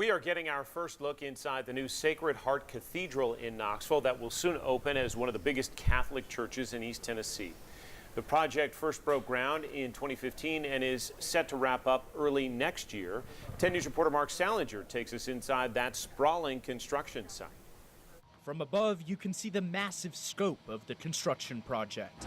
We are getting our first look inside the new Sacred Heart Cathedral in Knoxville that will soon open as one of the biggest Catholic churches in East Tennessee. The project first broke ground in 2015 and is set to wrap up early next year. 10 News reporter Mark Salinger takes us inside that sprawling construction site. From above, you can see the massive scope of the construction project.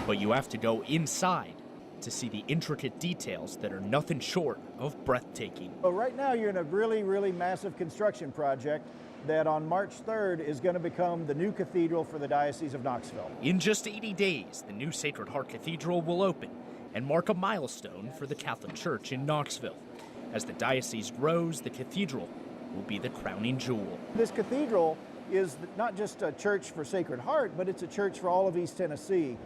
But you have to go inside to see the intricate details that are nothing short of breathtaking. Well, right now you're in a really massive construction project that on March 3rd is going to become the new cathedral for the Diocese of Knoxville. In just 80 days, the new Sacred Heart Cathedral will open and mark a milestone for the Catholic Church in Knoxville. As the diocese grows, the cathedral will be the crowning jewel. This cathedral is not just a church for Sacred Heart, but it's a church for all of East Tennessee.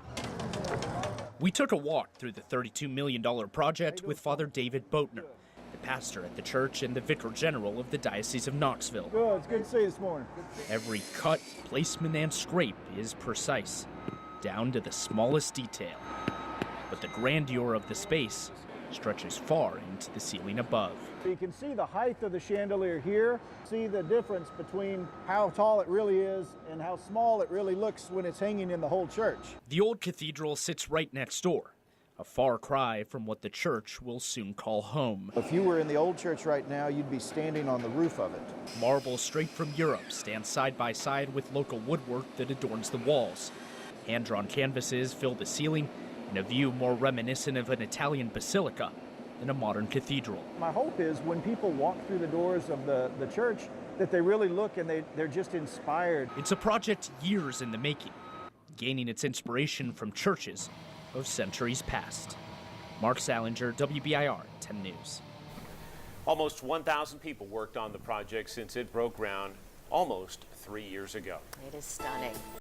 We took a walk through the $32 million project with Father David Boatner, the pastor at the church and the vicar general of the Diocese of Knoxville. Good, it's good to see you this morning. Every cut, placement, and scrape is precise, down to the smallest detail. But the grandeur of the space stretches far into the ceiling above. You can see the height of the chandelier here, see the difference between how tall it really is and how small it really looks when it's hanging in the whole church. The old cathedral sits right next door, a far cry from what the church will soon call home. If you were in the old church right now, you'd be standing on the roof of it. Marble straight from Europe stands side by side with local woodwork that adorns the walls. Hand-drawn canvases fill the ceiling, and a view more reminiscent of an Italian basilica than a modern cathedral. My hope is when people walk through the doors of the church that they really look and they're just inspired. It's a project years in the making, gaining its inspiration from churches of centuries past. Mark Salinger, WBIR 10 News. Almost 1,000 people worked on the project since it broke ground almost 3 years ago. It is stunning.